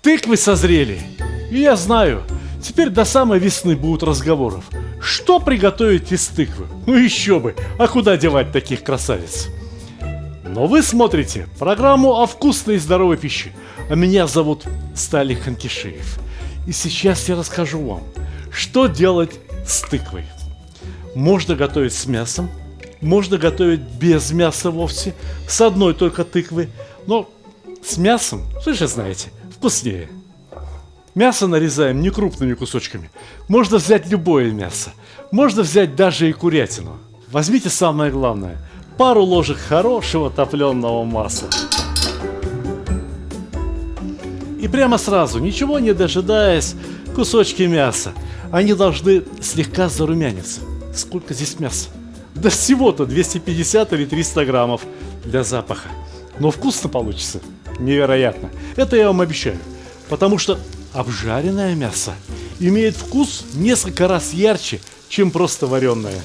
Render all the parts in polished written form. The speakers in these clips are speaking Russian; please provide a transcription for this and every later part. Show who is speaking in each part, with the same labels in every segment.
Speaker 1: Тыквы созрели. И я знаю, теперь до самой весны будут разговоров. Что приготовить из тыквы? Ну еще бы, а куда девать таких красавиц? Но вы смотрите программу о вкусной и здоровой пище. А меня зовут Сталик Ханкишиев. И сейчас я расскажу вам, что делать с тыквой. Можно готовить с мясом, можно готовить без мяса вовсе, с одной только тыквы. Но с мясом, вы же знаете, вкуснее. Мясо нарезаем не крупными кусочками. Можно взять любое мясо. Можно взять даже и курятину. Возьмите самое главное. Пару ложек хорошего топленого масла. И прямо сразу, ничего не дожидаясь, кусочки мяса. Они должны слегка зарумяниться. Сколько здесь мяса? Да всего-то 250 или 300 граммов для запаха. Но вкусно получится. Невероятно. Это я вам обещаю. Потому что обжаренное мясо имеет вкус несколько раз ярче, чем просто вареное.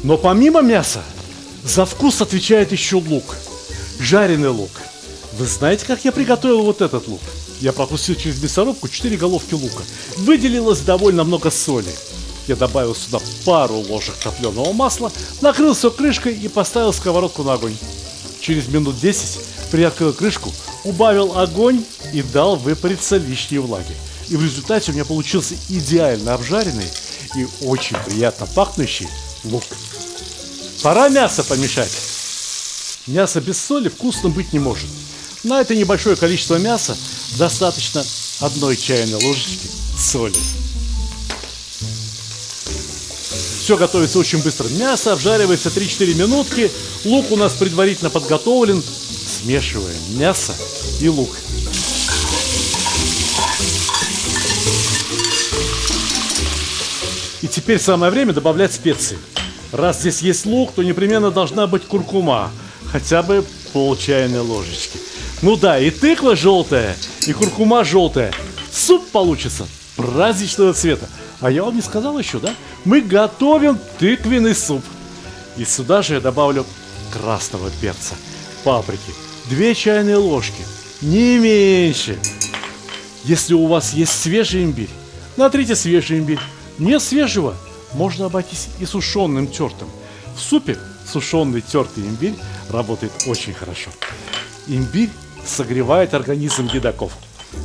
Speaker 1: Но помимо мяса, за вкус отвечает еще лук. Жареный лук. Вы знаете, как я приготовил вот этот лук? Я пропустил через мясорубку 4 головки лука. Выделилось довольно много соли. Я добавил сюда пару ложек топленого масла, накрыл все крышкой и поставил сковородку на огонь. Через минут 10 приоткрыл крышку, убавил огонь и дал выпариться лишние влаги. И в результате у меня получился идеально обжаренный и очень приятно пахнущий лук. Пора мясо помешать. Мясо без соли вкусным быть не может. На это небольшое количество мяса достаточно 1 чайной ложечки соли. Все готовится очень быстро. Мясо обжаривается 3-4 минутки. Лук у нас предварительно подготовлен. Смешиваем мясо и лук. И теперь самое время добавлять специи. Раз здесь есть лук, то непременно должна быть куркума. Хотя бы пол чайной ложечки. Ну да, и тыква желтая, и куркума желтая. Суп получится праздничного цвета. А я вам не сказал еще, да? Мы готовим тыквенный суп. И сюда же я добавлю красного перца, паприки, 2 чайные ложки, не меньше. Если у вас есть свежий имбирь, натрите свежий имбирь. Нет свежего, можно обойтись и сушеным тертым. В супе сушеный тертый имбирь работает очень хорошо. Имбирь согревает организм едоков.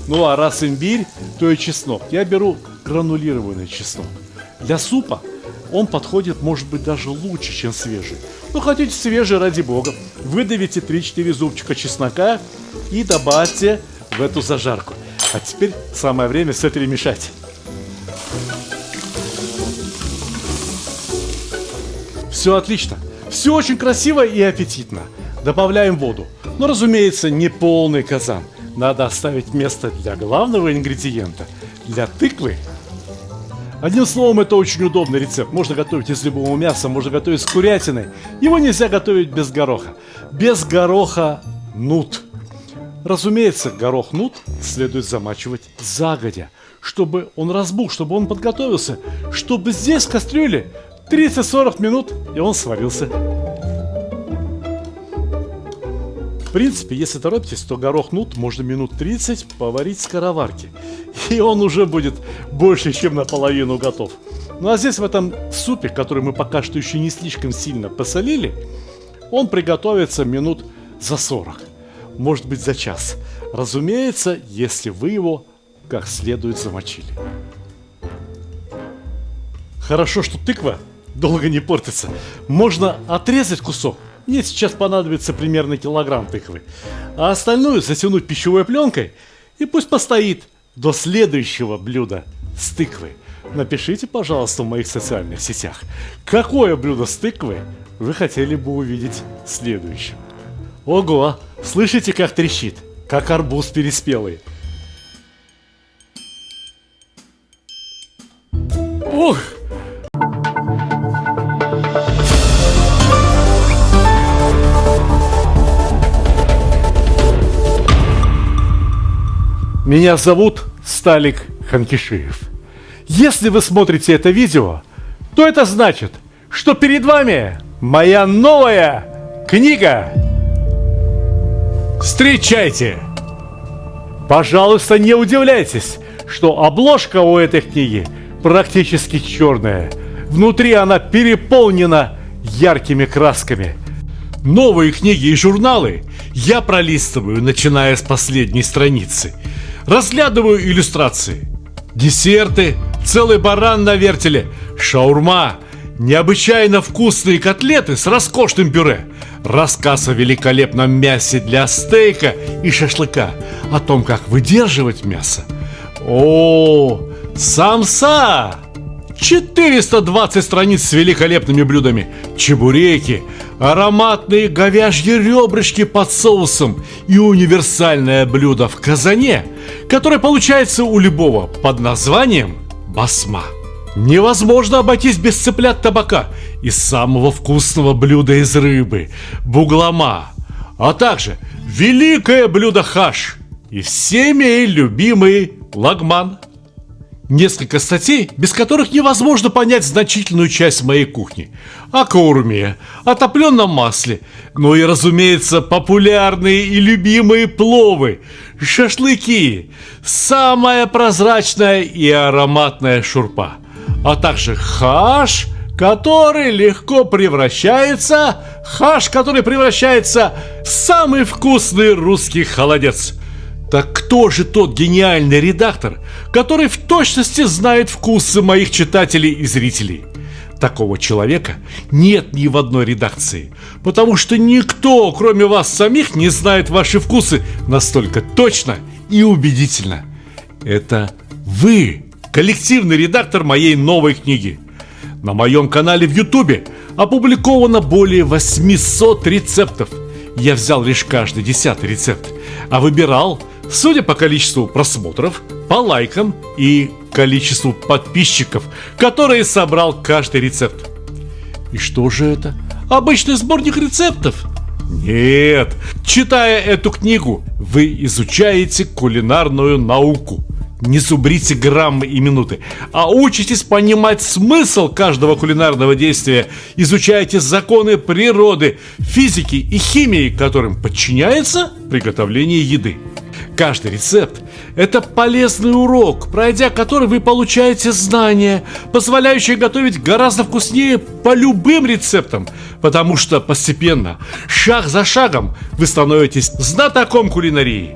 Speaker 1: Ну а раз имбирь, то и чеснок. Я беру гранулированный чеснок. Для супа он подходит, может быть, даже лучше, чем свежий. Ну, хотите свежий, ради бога. Выдавите 3-4 зубчика чеснока и добавьте в эту зажарку. А теперь самое время все перемешать. Все отлично. Все очень красиво и аппетитно. Добавляем воду. Но, разумеется, не полный казан. Надо оставить место для главного ингредиента, для тыквы. Одним словом, это очень удобный рецепт. Можно готовить из любого мяса, можно готовить с курятиной. Его нельзя готовить без гороха. Без гороха нут. Разумеется, горох нут следует замачивать загодя, чтобы он разбух, чтобы он подготовился, чтобы здесь в кастрюле 30-40 минут и он сварился. В принципе, если торопитесь, то горох нут можно минут 30 поварить в скороварке. И он уже будет больше, чем наполовину готов. Ну а здесь в этом супе, который мы пока что еще не слишком сильно посолили, он приготовится минут за 40. Может быть, за час. Разумеется, если вы его как следует замочили. Хорошо, что тыква долго не портится. Можно отрезать кусок. Мне сейчас понадобится примерно килограмм тыквы. А остальную затянуть пищевой пленкой и пусть постоит до следующего блюда с тыквой. Напишите, пожалуйста, в моих социальных сетях, какое блюдо с тыквой вы хотели бы увидеть следующим. Ого, слышите, как трещит? Как арбуз переспелый. Ух! Меня зовут Сталик Ханкишиев. Если вы смотрите это видео, то это значит, что перед вами моя новая книга. Встречайте! Пожалуйста, не удивляйтесь, что обложка у этой книги практически черная. Внутри она переполнена яркими красками. Новые книги и журналы я пролистываю, начиная с последней страницы. Разглядываю иллюстрации. Десерты, целый баран на вертеле, шаурма, необычайно вкусные котлеты с роскошным пюре, рассказ о великолепном мясе для стейка и шашлыка, о том, как выдерживать мясо. О, самса! 420 страниц с великолепными блюдами, чебуреки, ароматные говяжьи ребрышки под соусом и универсальное блюдо в казане, которое получается у любого под названием басма. Невозможно обойтись без цыплят табака и самого вкусного блюда из рыбы – буглама, а также великое блюдо хаш и всеми любимый лагман. Несколько статей, без которых невозможно понять значительную часть моей кухни. О каурме, о топленом масле, ну и, разумеется, популярные и любимые пловы, шашлыки, самая прозрачная и ароматная шурпа, а также хаш, который превращается в самый вкусный русский холодец. Так кто же тот гениальный редактор, который в точности знает вкусы моих читателей и зрителей? Такого человека нет ни в одной редакции, потому что никто, кроме вас самих, не знает ваши вкусы настолько точно и убедительно. Это вы, коллективный редактор моей новой книги. На моем канале в Ютубе опубликовано более 800 рецептов. Я взял лишь каждый 10-й рецепт, а выбирал, судя по количеству просмотров, по лайкам и количеству подписчиков, которые собрал каждый рецепт. И что же это? Обычный сборник рецептов? Нет, читая эту книгу, вы изучаете кулинарную науку. Не зубрите граммы и минуты, а учитесь понимать смысл каждого кулинарного действия, изучаете законы природы, физики и химии, которым подчиняется приготовление еды. Каждый рецепт – это полезный урок, пройдя который вы получаете знания, позволяющие готовить гораздо вкуснее по любым рецептам, потому что постепенно, шаг за шагом, вы становитесь знатоком кулинарии.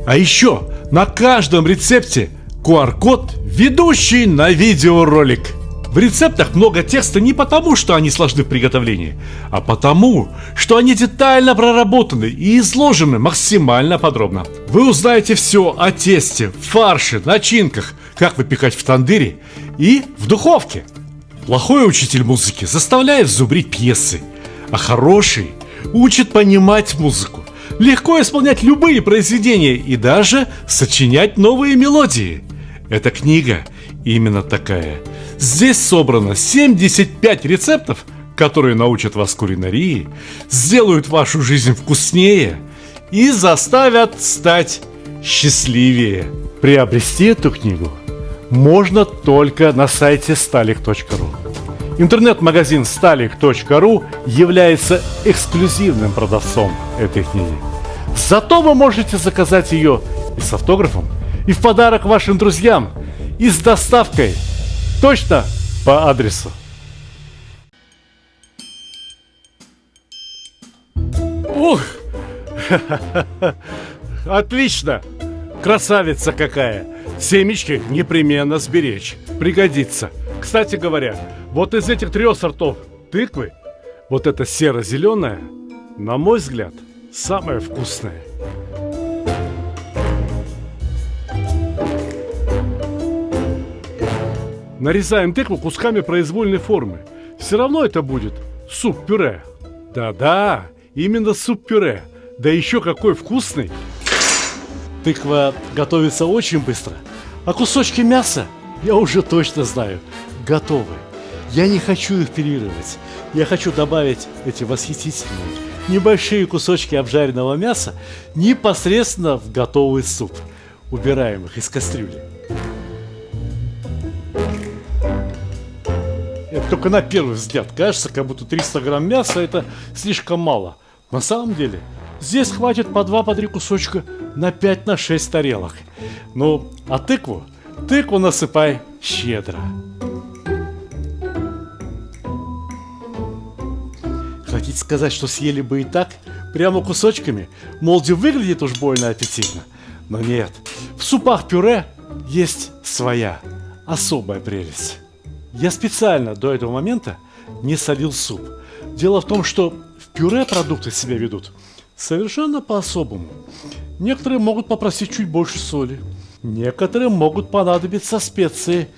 Speaker 1: А еще на каждом рецепте QR-код, ведущий на видеоролик. В рецептах много текста не потому, что они сложны в приготовлении, а потому, что они детально проработаны и изложены максимально подробно. Вы узнаете все о тесте, фарше, начинках, как выпекать в тандыре и в духовке. Плохой учитель музыки заставляет зубрить пьесы, а хороший учит понимать музыку, легко исполнять любые произведения и даже сочинять новые мелодии. Эта книга именно такая. Здесь собрано 75 рецептов, которые научат вас кулинарии, сделают вашу жизнь вкуснее и заставят стать счастливее. Приобрести эту книгу можно только на сайте stalik.ru. Интернет-магазин stalik.ru является эксклюзивным продавцом этой книги. Зато вы можете заказать ее и с автографом, и в подарок вашим друзьям, и с доставкой точно по адресу. Ух! Отлично! Красавица какая! Семечки непременно сберечь. Пригодится. Кстати говоря, вот из этих 3 сортов тыквы, вот эта серо-зеленая, на мой взгляд, самая вкусная. Нарезаем тыкву кусками произвольной формы. Все равно это будет суп-пюре. Да-да, именно суп-пюре. Да еще какой вкусный. Тыква готовится очень быстро. А кусочки мяса, я уже точно знаю, готовы. Я не хочу их перемешивать. Я хочу добавить эти восхитительные небольшие кусочки обжаренного мяса непосредственно в готовый суп. Убираем их из кастрюли. Это только на первый взгляд кажется, как будто 300 грамм мяса это слишком мало. На самом деле, здесь хватит по 2-3 кусочка на 5-6 тарелок. Ну, а тыкву насыпай щедро. Хотите сказать, что съели бы и так, прямо кусочками? Молди выглядит уж больно аппетитно. Но нет, в супах-пюре есть своя особая прелесть. Я специально до этого момента не солил суп. Дело в том, что в пюре продукты себя ведут совершенно по-особому. Некоторые могут попросить чуть больше соли, некоторым могут понадобиться специи,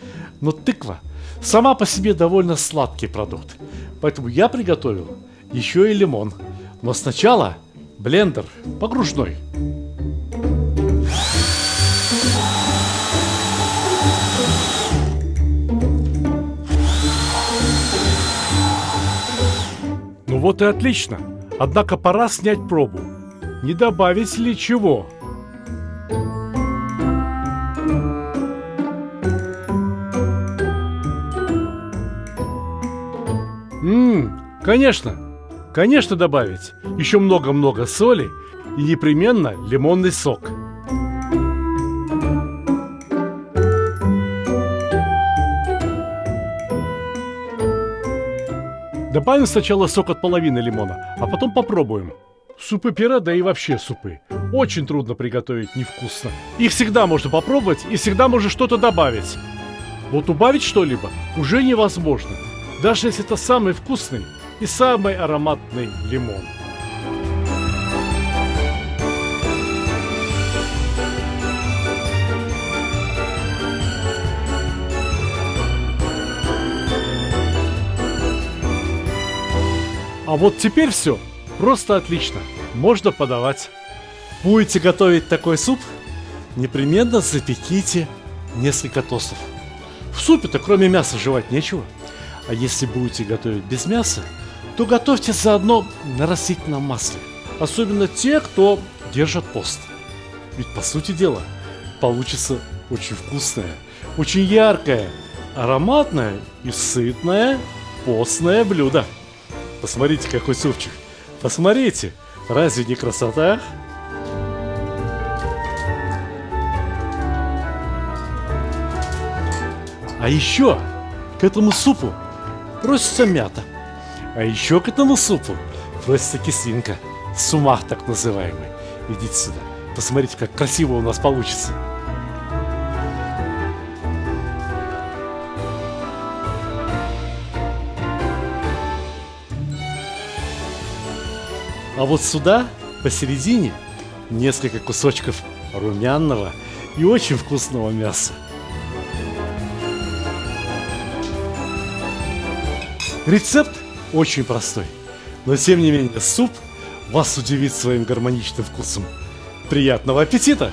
Speaker 1: но тыква сама по себе довольно сладкий продукт. Поэтому я приготовил еще и лимон. Но сначала блендер погружной. Ну вот и отлично. Однако пора снять пробу. Не добавить ли чего? Конечно. Конечно добавить. Еще много-много соли и непременно лимонный сок. Добавим сначала сок от половины лимона, а потом попробуем. Супы-пюре, да и вообще супы, очень трудно приготовить невкусно. Их всегда можно попробовать и всегда можно что-то добавить. Вот убавить что-либо уже невозможно, даже если это самый вкусный и самый ароматный лимон. А вот теперь все просто отлично. Можно подавать. Будете готовить такой суп? Непременно запеките несколько тостов. В супе-то кроме мяса жевать нечего. А если будете готовить без мяса, то готовьте заодно на растительном масле. Особенно те, кто держит пост. Ведь по сути дела получится очень вкусное, очень яркое, ароматное и сытное постное блюдо. Посмотрите, какой супчик. Посмотрите, разве не красота? А еще к этому супу просится мята. А еще к этому супу просится кислинка. Сумах так называемый. Идите сюда. Посмотрите, как красиво у нас получится. А вот сюда, посередине, несколько кусочков румяного и очень вкусного мяса. Рецепт очень простой, но тем не менее суп вас удивит своим гармоничным вкусом. Приятного аппетита!